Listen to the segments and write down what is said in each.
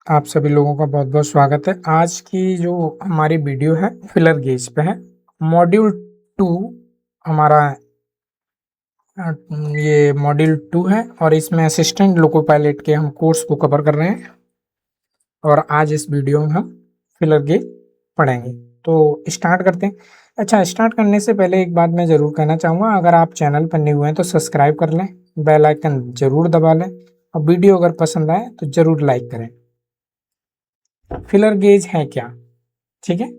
आप सभी लोगों का बहुत बहुत स्वागत है। आज की जो हमारी वीडियो है फिलर गेज पे है। मॉड्यूल 2 हमारा अ, ये मॉड्यूल 2 है और इसमें असिस्टेंट लोको पायलट के हम कोर्स को कवर कर रहे हैं और आज इस वीडियो में हम फिलर गेज पढ़ेंगे। तो स्टार्ट करते हैं। अच्छा, स्टार्ट करने से पहले एक बात मैं ज़रूर कहना चाहूँगा, अगर आप चैनल पर न्यू हैं तो सब्सक्राइब कर लें, बेल आइकन ज़रूर दबा लें और वीडियो अगर पसंद आए तो ज़रूर लाइक करें। फिलर गेज है क्या? ठीक है,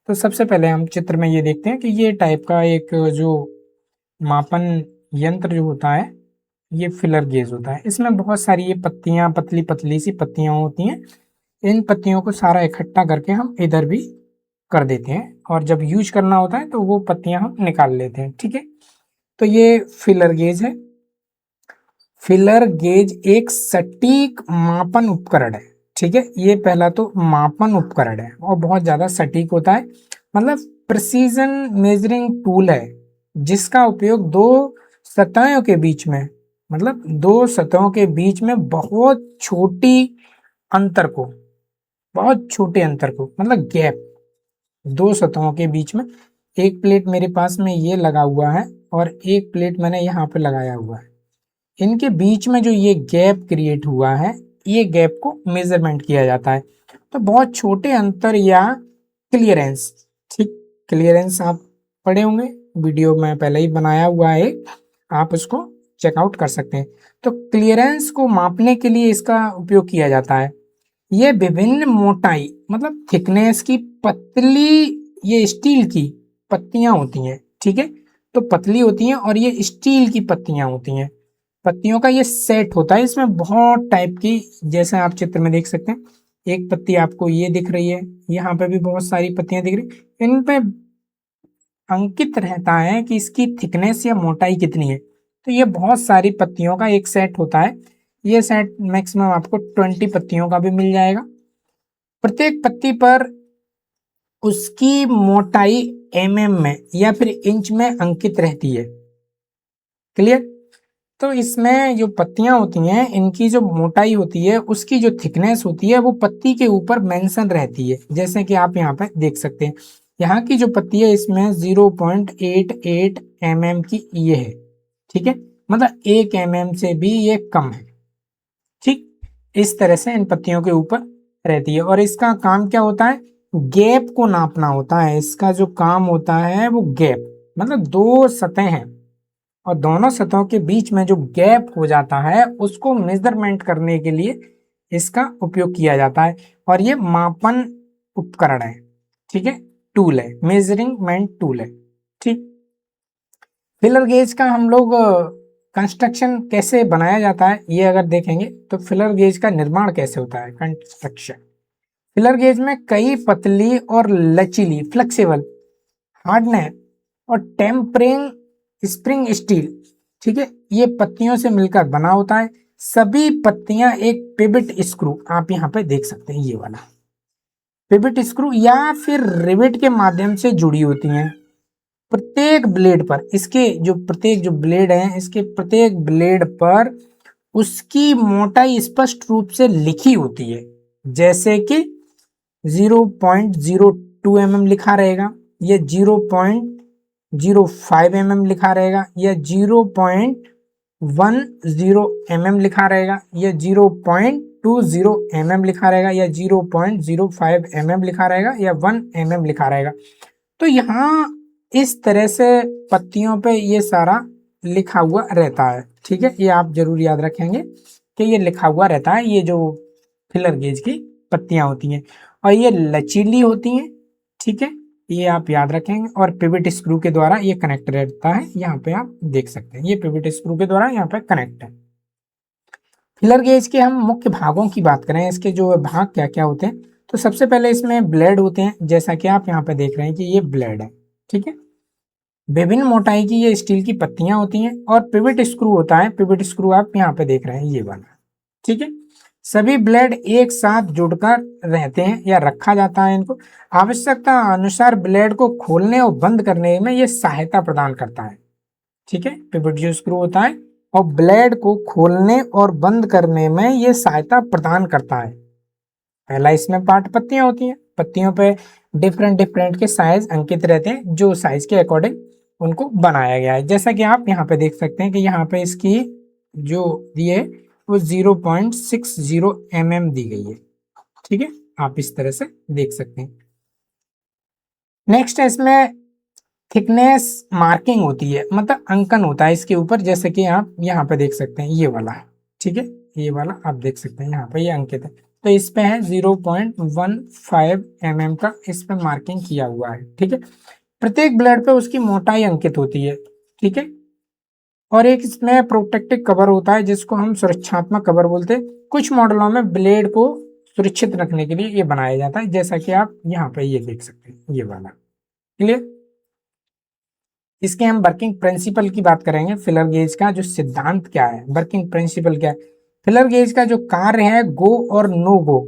तो सबसे पहले हम चित्र में ये देखते हैं कि ये टाइप का एक जो मापन यंत्र जो होता है ये फिलर गेज होता है। इसमें बहुत सारी ये पत्तियां, पतली पतली सी पत्तियां होती हैं। इन पत्तियों को सारा इकट्ठा करके हम इधर भी कर देते हैं और जब यूज करना होता है तो वो पत्तियां हम निकाल लेते हैं। ठीक है, तो ये फिलर गेज है। फिलर गेज एक सटीक मापन उपकरण है। ठीक है, ये पहला तो मापन उपकरण है और बहुत ज्यादा सटीक होता है, मतलब प्रिसीजन मेजरिंग टूल है जिसका उपयोग दो सतहों के बीच में, मतलब दो सतहों के बीच में बहुत छोटी अंतर को, बहुत छोटे अंतर को, मतलब गैप, दो सतहों के बीच में। एक प्लेट मेरे पास में ये लगा हुआ है और एक प्लेट मैंने यहाँ पे लगाया हुआ है। इनके बीच में जो ये गैप क्रिएट हुआ है, ये गैप को मेजरमेंट किया जाता है। तो बहुत छोटे अंतर या क्लियरेंस, ठीक, क्लियरेंस आप पढ़े होंगे, वीडियो में पहले ही बनाया हुआ है, आप उसको चेकआउट कर सकते हैं। तो क्लियरेंस को मापने के लिए इसका उपयोग किया जाता है। ये विभिन्न मोटाई, मतलब थिकनेस की पतली, ये स्टील की पत्तियां होती हैं। ठीक है, तो पतली होती हैं और ये स्टील की पत्तियां होती हैं। पत्तियों का ये सेट होता है। इसमें बहुत टाइप की, जैसे आप चित्र में देख सकते हैं, एक पत्ती आपको ये दिख रही है, यहाँ पे भी बहुत सारी पत्तियां दिख रही, इन पे अंकित रहता है कि इसकी थिकनेस या मोटाई कितनी है। तो ये बहुत सारी पत्तियों का एक सेट होता है। ये सेट मैक्सिमम आपको 20 पत्तियों का भी मिल जाएगा। प्रत्येक पत्ती पर उसकी मोटाई में या फिर इंच में अंकित रहती है। क्लियर? तो इसमें जो पत्तियां होती हैं, इनकी जो मोटाई होती है, उसकी जो थिकनेस होती है, वो पत्ती के ऊपर मेंशन रहती है। जैसे कि आप यहाँ पे देख सकते हैं, यहाँ की जो पत्ती है इसमें 0.88 की ये है। ठीक है, मतलब 1 से भी ये कम है। ठीक, इस तरह से इन पत्तियों के ऊपर रहती है और इसका काम क्या होता है? गैप को नापना होता है। इसका जो काम होता है वो गैप, मतलब दो सतह हैं और दोनों सतहों के बीच में जो गैप हो जाता है उसको मेजरमेंट करने के लिए इसका उपयोग किया जाता है। और ये मापन उपकरण है। ठीक है, टूल है, मेजरिंग टूल है। ठीक, फिलर गेज का हम लोग कंस्ट्रक्शन कैसे बनाया जाता है ये अगर देखेंगे तो फिलर गेज का निर्माण कैसे होता है, कंस्ट्रक्शन। फिलर गेज में कई पतली और लचीली, फ्लेक्सिबल, हार्डनेस और टेम्परिंग स्प्रिंग स्टील, ठीक है, ये पत्तियों से मिलकर बना होता है। सभी पत्तियां एक पिवट स्क्रू, आप यहाँ पे देख सकते हैं ये वाला पिवट स्क्रू या फिर रिवेट के माध्यम से जुड़ी होती हैं। प्रत्येक ब्लेड पर, इसके जो प्रत्येक जो ब्लेड हैं, इसके प्रत्येक ब्लेड पर उसकी मोटाई स्पष्ट रूप से लिखी होती है। जैसे कि 0.02 लिखा रहेगा, या 0.05 लिखा रहेगा, या 0.10 लिखा रहेगा, या 0.20 लिखा रहेगा, या 0.05 लिखा रहेगा, या 1 लिखा रहेगा। तो यहाँ इस तरह से पत्तियों पे ये सारा लिखा हुआ रहता है। ठीक है, ये आप जरूर याद रखेंगे कि ये लिखा हुआ रहता है, ये जो फिलर गेज की पत्तियां होती हैं और ये लचीली होती हैं। ठीक है, ये आप याद रखेंगे और पिवट स्क्रू के द्वारा ये कनेक्ट रहता है। यहाँ पे आप देख सकते हैं ये पिवट स्क्रू के द्वारा यहाँ पे कनेक्ट है। फिलर गेज के हम मुख्य भागों की बात करें, इसके जो भाग क्या क्या होते हैं, तो सबसे पहले इसमें ब्लेड होते हैं, जैसा कि आप यहाँ पे देख रहे हैं कि ये ब्लेड है। ठीक है, विभिन्न मोटाई की ये स्टील की पत्तियां होती हैं और पिवट स्क्रू होता है। पिवट स्क्रू आप यहाँ पे देख रहे हैं ये वाला। ठीक है, सभी ब्लेड एक साथ जुड़कर रहते हैं या रखा जाता है इनको। आवश्यकता अनुसार ब्लेड को खोलने और बंद करने में ये सहायता प्रदान करता है। ठीक है, पिवट जो स्क्रू होता है और ब्लेड को खोलने और बंद करने में ये सहायता प्रदान करता है। पहला इसमें पार्ट पत्तियां होती हैं, पत्तियों पे डिफरेंट डिफरेंट के साइज अंकित रहते हैं, जो साइज के अकॉर्डिंग उनको बनाया गया है। जैसा कि आप यहाँ पे देख सकते हैं कि यहाँ पे इसकी जो दी है वो 0.60 mm दी गई है। ठीक है, आप इस तरह से देख सकते हैं। नेक्स्ट है इसमें थिकनेस मार्किंग होती है, मतलब अंकन होता है इसके ऊपर, जैसे कि आप यहाँ पे देख सकते हैं ये वाला है। ठीक है, ये वाला आप देख सकते हैं यहाँ पे ये अंकित है, तो इस पे है 0.15 mm का इस पे मार्किंग किया हुआ है। ठीक है, प्रत्येक ब्लेड पे उसकी मोटाई अंकित होती है। ठीक है, और एक इसमें प्रोटेक्टिव कवर होता है जिसको हम सुरक्षात्मक कवर बोलते हैं। कुछ मॉडलों में ब्लेड को सुरक्षित रखने के लिए ये बनाया जाता है, जैसा कि आप यहाँ पे ये देख सकते हैं ये वाला। क्लियर? इसके हम वर्किंग प्रिंसिपल की बात करेंगे। फिलर गेज का जो सिद्धांत क्या है, वर्किंग प्रिंसिपल क्या है। फिलर गेज का जो कार्य है गो और नो गो,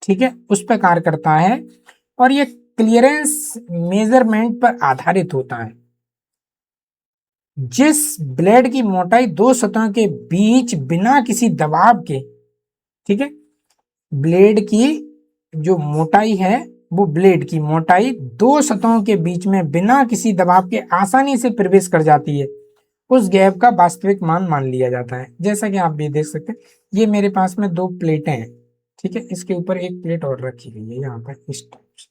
ठीक है, उस पर कार्य करता है और ये क्लियरेंस मेजरमेंट पर आधारित होता है। जिस ब्लेड की मोटाई दो सतहों के बीच बिना किसी दबाव के, ठीक है, ब्लेड की जो मोटाई है वो ब्लेड की मोटाई दो सतहों के बीच में बिना किसी दबाव के आसानी से प्रवेश कर जाती है, उस गैप का वास्तविक मान लिया जाता है। जैसा कि आप भी देख सकते हैं, ये मेरे पास में दो प्लेटें हैं। ठीक है, इसके ऊपर एक प्लेट और रखी गई है यहाँ पर इस टाइप से।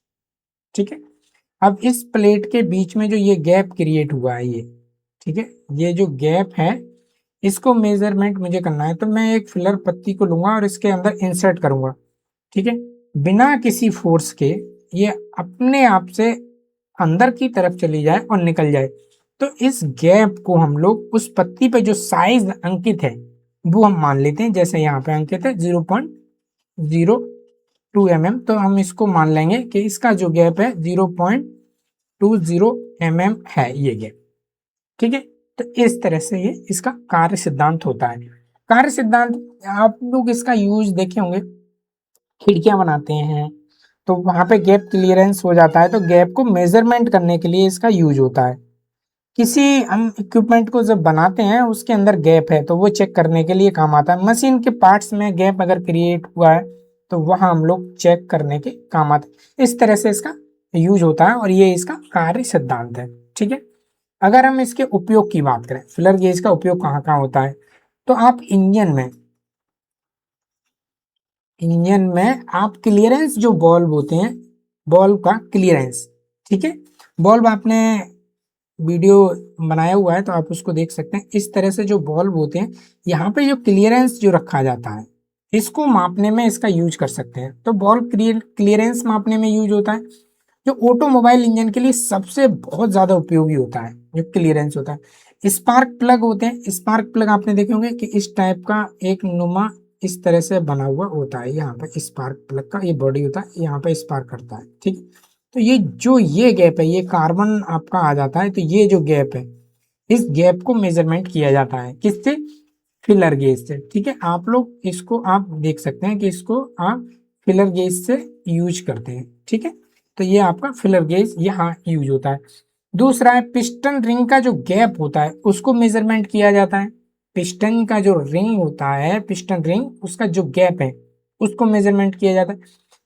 ठीक है, अब इस प्लेट के बीच में जो ये गैप क्रिएट हुआ है ये, ठीक है, ये जो गैप है इसको मेजरमेंट मुझे करना है, तो मैं एक फिलर पत्ती को लूंगा और इसके अंदर इंसर्ट करूंगा। ठीक है, बिना किसी फोर्स के ये अपने आप से अंदर की तरफ चली जाए और निकल जाए, तो इस गैप को हम लोग उस पत्ती पे जो साइज अंकित है वो हम मान लेते हैं। जैसे यहाँ पे अंकित है 0.02 mm, तो हम इसको मान लेंगे कि इसका जो गैप है 0.20 mm है ये गैप। ठीक है, तो इस तरह से ये इसका कार्य सिद्धांत होता है। कार्य सिद्धांत आप लोग इसका यूज देखे होंगे, खिड़कियां बनाते हैं तो वहां पे गैप क्लियरेंस हो जाता है, तो गैप को मेजरमेंट करने के लिए इसका यूज होता है। किसी हम इक्विपमेंट को जब बनाते हैं उसके अंदर गैप है तो वो चेक करने के लिए काम आता है। मशीन के पार्ट्स में गैप अगर क्रिएट हुआ है तो वहां हम लोग चेक करने के काम आते हैं। इस तरह से इसका यूज होता है और ये इसका कार्य सिद्धांत है। ठीक है, अगर हम इसके उपयोग की बात करें, फिलर गेज का उपयोग कहाँ कहाँ होता है, तो आप इंजन में आप क्लियरेंस जो बॉल्व होते हैं, बॉल्व का क्लियरेंस, ठीक है, बॉल्व आपने वीडियो बनाया हुआ है तो आप उसको देख सकते हैं। इस तरह से जो बॉल्व होते हैं यहाँ पे जो क्लियरेंस जो रखा जाता है इसको मापने में इसका यूज कर सकते हैं। तो बॉल्व क्लियरेंस मापने में यूज होता है। जो ऑटोमोबाइल इंजन के लिए सबसे बहुत ज्यादा उपयोगी होता है जो क्लियरेंस होता है, स्पार्क प्लग होते हैं। स्पार्क प्लग आपने देखे होंगे कि इस टाइप का एक नुमा इस तरह से बना हुआ होता है। यहाँ पे स्पार्क प्लग का ये बॉडी होता है, यहाँ पे स्पार्क करता है। ठीक, तो ये जो ये गैप है ये कार्बन आपका आ जाता है, तो ये जो गैप है इस गैप को मेजरमेंट किया जाता है किससे, फिलर गेज से। ठीक है, आप लोग इसको आप देख सकते हैं कि इसको आप फिलर गेज से यूज करते हैं। ठीक है, तो ये आपका फिलर गेज यहाँ यूज होता है। दूसरा है पिस्टन रिंग का जो गैप होता है उसको मेजरमेंट किया जाता है। पिस्टन का जो रिंग होता है, पिस्टन रिंग, उसका जो गैप है उसको मेजरमेंट किया जाता है।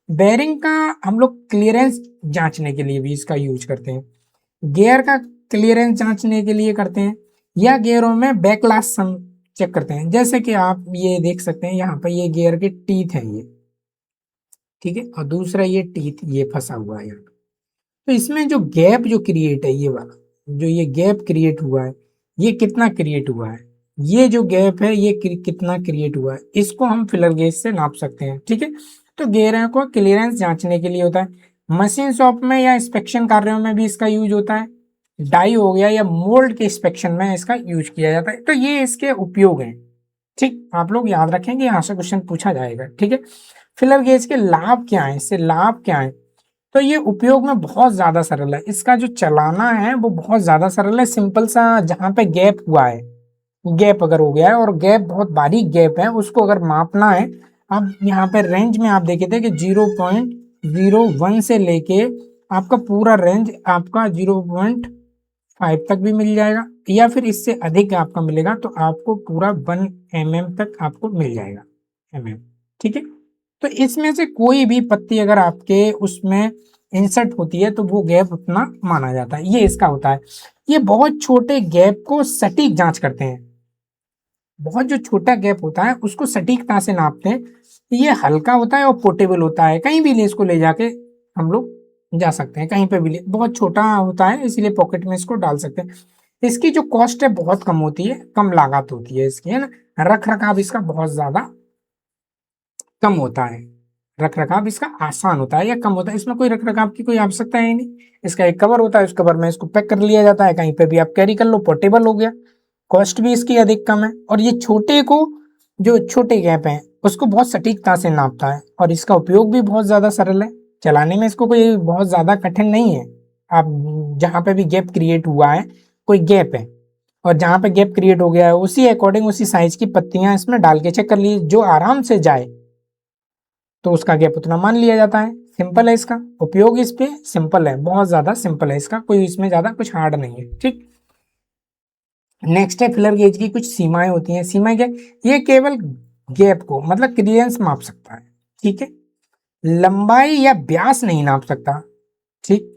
बेरिंग का हम लोग क्लियरेंस जांचने के लिए भी इसका यूज करते हैं। गियर का क्लियरेंस जांचने के लिए करते हैं, या गियरों में बैकलास चेक करते हैं। जैसे कि आप ये देख सकते हैं यहाँ पर ये गियर के टीथ है ये, ठीक है, और दूसरा ये टीथ ये फंसा हुआ है यहाँ। तो इसमें जो गैप जो क्रिएट है ये वाला, जो ये गैप क्रिएट हुआ है ये कितना क्रिएट हुआ है, ये जो गैप है ये कितना क्रिएट हुआ है, इसको हम फिलर गेज से नाप सकते हैं। ठीक है, तो गियर को क्लियरेंस जांचने के लिए होता है। मशीन शॉप में या इंस्पेक्शन कार्यों में भी इसका यूज होता है। डाई हो गया या मोल्ड के इंस्पेक्शन में इसका यूज किया जाता है। तो ये इसके उपयोग हैं। ठीक, आप लोग याद रखेंगे, यहाँ से क्वेश्चन पूछा जाएगा। ठीक है, फिलर गेज के लाभ क्या है, इससे लाभ क्या है, तो ये उपयोग में बहुत ज्यादा सरल है। इसका जो चलाना है वो बहुत ज्यादा सरल है। सिंपल सा जहां पे गैप हुआ है, गैप अगर हो गया है और गैप बहुत बारीक गैप है उसको अगर मापना है, अब यहाँ पे रेंज में आप देखे थे कि 0.01 से लेके आपका पूरा रेंज आपका 0.5 तक भी मिल जाएगा, या फिर इससे अधिक आपका मिलेगा तो आपको पूरा 1 mm तक आपको मिल जाएगा। ठीक है, तो इसमें से कोई भी पत्ती अगर आपके उसमें इंसर्ट होती है तो वो गैप उतना माना जाता है। ये इसका होता है। ये बहुत छोटे गैप को सटीक जांच करते हैं। बहुत जो छोटा गैप होता है उसको सटीकता से नापते हैं। ये हल्का होता है और पोर्टेबल होता है, कहीं भी ले इसको ले जाके हम लोग जा सकते हैं, कहीं पे भी ले। बहुत छोटा होता है इसीलिए पॉकेट में इसको डाल सकते हैं। इसकी जो कॉस्ट है बहुत कम होती है, कम लागत होती है इसकी, है ना। रख रखाव इसका बहुत ज्यादा कम होता है। रख रखाव इसका आसान होता है या कम होता है, इसमें कोई रख रखाव की कोई आवश्यकता है नहीं। इसका एक कवर होता है, उस कवर में इसको पैक कर लिया जाता है, कहीं पे भी आप कैरी कर लो, पोर्टेबल हो गया। कॉस्ट भी इसकी अधिक कम है और ये छोटे को, जो छोटे गैप हैं उसको बहुत सटीकता से नापता है और इसका उपयोग भी बहुत ज्यादा सरल है। चलाने में इसको कोई बहुत ज्यादा कठिन नहीं है। आप जहाँ पे भी गैप क्रिएट हुआ है, कोई गैप है और जहाँ पे गैप क्रिएट हो गया है उसी अकॉर्डिंग उसी साइज की पत्तियां इसमें डाल के चेक कर लीजिए, जो आराम से जाए तो उसका गैप उतना मान लिया जाता है। सिंपल है इसका उपयोग, इस पे सिंपल है, बहुत ज्यादा सिंपल है इसका, कोई इसमें ज्यादा कुछ हार्ड नहीं है। ठीक, नेक्स्ट है फिलर गेज की कुछ सीमाएं होती हैं। सीमाएं क्या? ये केवल गैप को मतलब क्लियरेंस माप सकता है, ठीक है, लंबाई या व्यास नहीं नाप सकता। ठीक,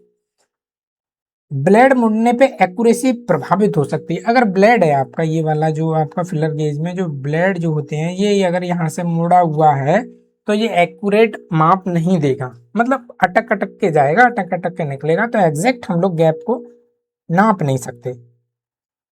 ब्लेड मुड़ने पे एक्यूरेसी प्रभावित हो सकती है। अगर ब्लेड है आपका, ये वाला जो आपका फिलर गेज में जो ब्लेड जो होते हैं, ये अगर यहाँ से मुड़ा हुआ है तो ये एक्यूरेट माप नहीं देगा, मतलब अटक अटक के जाएगा, अटक अटक के निकलेगा। तो एग्जैक्ट हम लोग गैप को नाप नहीं सकते,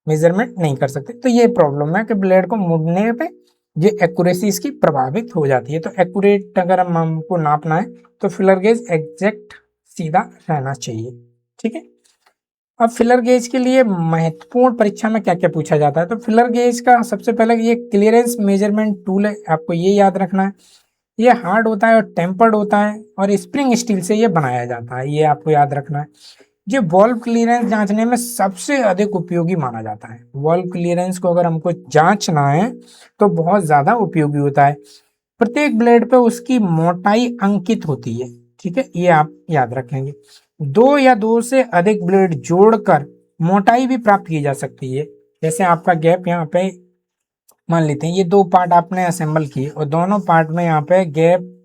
मेजरमेंट नहीं कर सकते। तो ये प्रॉब्लम है कि ब्लेड को मुड़ने पे ये एक्यूरेसी इसकी प्रभावित हो जाती है। तो एक्यूरेट अगर हमको नापना है तो फिलर गेज एग्जैक्ट सीधा रहना चाहिए। ठीक है, अब फिलर गेज के लिए महत्वपूर्ण परीक्षा में क्या क्या पूछा जाता है? तो फिलर गेज का सबसे पहले ये क्लियरेंस मेजरमेंट टूल है, आपको ये याद रखना है। ये हार्ड होता है और टेम्पर्ड होता है और स्प्रिंग स्टील से ये बनाया जाता है, ये आपको याद रखना है। ये वॉल्व क्लियरेंस जांचने में सबसे अधिक उपयोगी माना जाता है। वॉल्व क्लियरेंस को अगर हमको जांचना है तो बहुत ज्यादा उपयोगी होता है। प्रत्येक ब्लेड पे उसकी मोटाई अंकित होती है, ठीक है, ये आप याद रखेंगे। दो या दो से अधिक ब्लेड जोड़कर मोटाई भी प्राप्त की जा सकती है। जैसे आपका गैप यहाँ पे मान लेते हैं, ये दो पार्ट आपने असेंबल किए और दोनों पार्ट में यहाँ पे गैप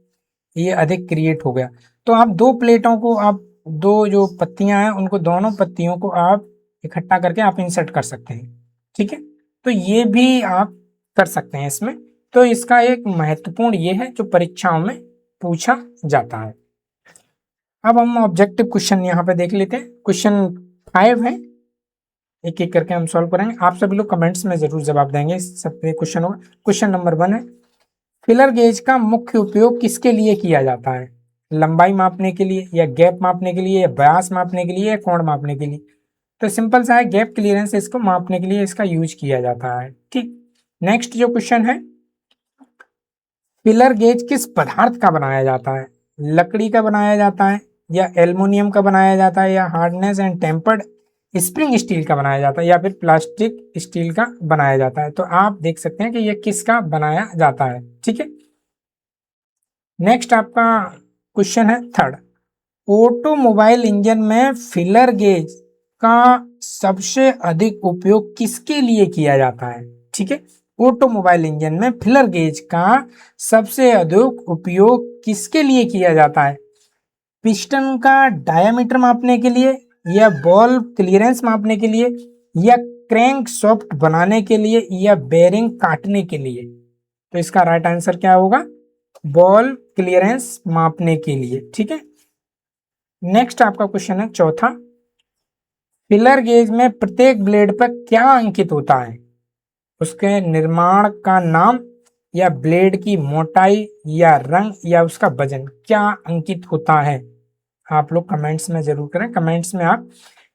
ये अधिक क्रिएट हो गया, तो आप दो प्लेटों को, आप दो जो पत्तियां हैं उनको, दोनों पत्तियों को आप इकट्ठा करके आप इंसर्ट कर सकते हैं। ठीक है, तो ये भी आप कर सकते हैं इसमें। तो इसका एक महत्वपूर्ण ये है जो परीक्षाओं में पूछा जाता है। अब हम ऑब्जेक्टिव क्वेश्चन यहाँ पे देख लेते हैं। क्वेश्चन 5 है, एक एक करके हम सॉल्व करेंगे। आप सभी लोग कमेंट्स में जरूर जवाब देंगे इस सब क्वेश्चन होगा। क्वेश्चन नंबर 1 है, फिलर गेज का मुख्य उपयोग किसके लिए किया जाता है? लंबाई मापने के लिए या गैप मापने के लिए या व्यास मापने के लिए या कोण मापने के लिए? तो सिंपल सा है, गैप क्लियरेंस इसको मापने के लिए इसका यूज किया जाता है। ठीक, नेक्स्ट जो क्वेश्चन है, फिलर गेज किस पदार्थ का बनाया जाता है? लकड़ी का बनाया जाता है या एल्युमिनियम का बनाया जाता है या hardness and tempered spring steel का बनाया जाता है या फिर प्लास्टिक स्टील का बनाया जाता है? तो आप देख सकते हैं कि यह किसका बनाया जाता है। ठीक है, नेक्स्ट आपका क्वेश्चन है 3rd, ऑटोमोबाइल इंजन में फिलर गेज का सबसे अधिक उपयोग किसके लिए किया जाता है? ठीक है, ऑटोमोबाइल इंजन में फिलर गेज का सबसे अधिक उपयोग किसके लिए किया जाता है? पिस्टन का डायामीटर मापने के लिए या बॉल क्लियरेंस मापने के लिए या क्रैंक सॉफ्ट बनाने के लिए या बेरिंग काटने के लिए? तो इसका राइट आंसर क्या होगा? बॉल क्लियरेंस मापने के लिए। ठीक है, नेक्स्ट आपका क्वेश्चन है 4था, फिलर गेज में प्रत्येक ब्लेड पर क्या अंकित होता है? उसके निर्माण का नाम या ब्लेड की मोटाई या रंग या उसका वजन क्या अंकित होता है? आप लोग कमेंट्स में जरूर करें। कमेंट्स में आप,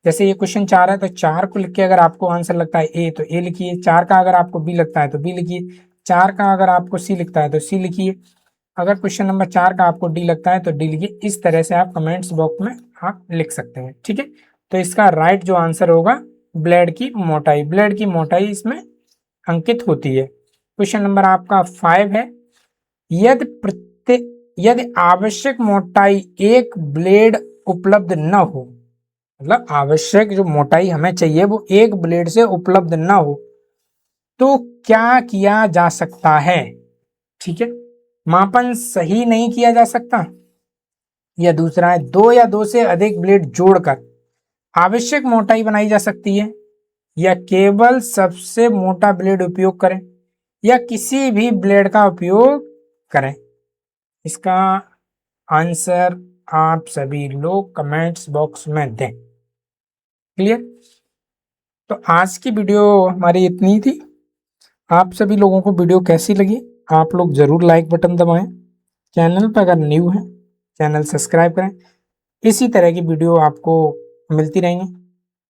जैसे ये क्वेश्चन 4 है तो 4 को लिख के अगर आपको आंसर लगता है ए तो ए लिखिए, 4 का अगर आपको बी लगता है तो बी लिखिए, 4 का अगर आपको सी लिखता है तो सी लिखिए, अगर क्वेश्चन नंबर 4 का आपको डी लगता है तो डी लिखिए। इस तरह से आप कमेंट्स बॉक्स में आप लिख सकते हैं। ठीक है, तो इसका राइट जो आंसर होगा ब्लेड की मोटाई, ब्लेड की मोटाई इसमें अंकित होती है। क्वेश्चन नंबर आपका 5 है, यदि आवश्यक मोटाई एक ब्लेड उपलब्ध न हो, मतलब आवश्यक जो मोटाई हमें चाहिए वो एक ब्लेड से उपलब्ध न हो, तो क्या किया जा सकता है? ठीक है, मापन सही नहीं किया जा सकता, या दूसरा है दो या दो से अधिक ब्लेड जोड़कर आवश्यक मोटाई बनाई जा सकती है, या केवल सबसे मोटा ब्लेड उपयोग करें, या किसी भी ब्लेड का उपयोग करें। इसका आंसर आप सभी लोग कमेंट्स बॉक्स में दें। क्लियर? तो आज की वीडियो हमारी इतनी ही थी। आप सभी लोगों को वीडियो कैसी लगी आप लोग जरूर लाइक बटन दबाएं। चैनल पर अगर न्यू है चैनल सब्सक्राइब करें। इसी तरह की वीडियो आपको मिलती रहेंगी।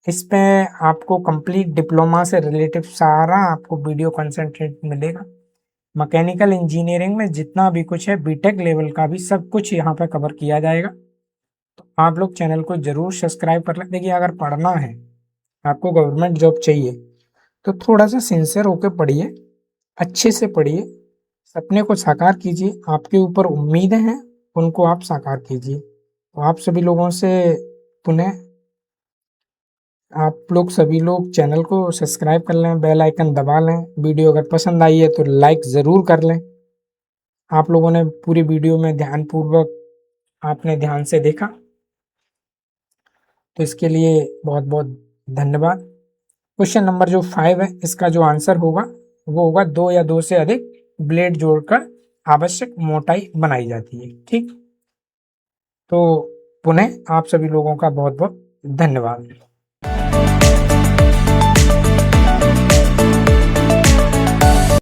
इस पे आपको कंप्लीट डिप्लोमा से रिलेटिव सारा आपको वीडियो कंसंट्रेट मिलेगा। मैकेनिकल इंजीनियरिंग में जितना भी कुछ है बीटेक लेवल का भी सब कुछ यहाँ पे कवर किया जाएगा। तो आप लोग चैनल को जरूर सब्सक्राइब कर लें। देखिए, अगर पढ़ना है, आपको गवर्नमेंट जॉब चाहिए, तो थोड़ा सा सिंसियर होकर पढ़िए, अच्छे से पढ़िए, सपने को साकार कीजिए। आपके ऊपर उम्मीदें हैं, उनको आप साकार कीजिए। तो आप सभी लोगों से पुनः आप लोग सभी लोग चैनल को सब्सक्राइब कर लें, बेल आइकन दबा लें। वीडियो अगर पसंद आई है तो लाइक ज़रूर कर लें। आप लोगों ने पूरी वीडियो में ध्यानपूर्वक आपने ध्यान से देखा, तो इसके लिए बहुत बहुत धन्यवाद। क्वेश्चन नंबर जो 5 है, इसका जो आंसर होगा वो होगा दो या दो से अधिक ब्लेड जोड़कर आवश्यक मोटाई बनाई जाती है। ठीक, तो पुनः आप सभी लोगों का बहुत बहुत धन्यवाद।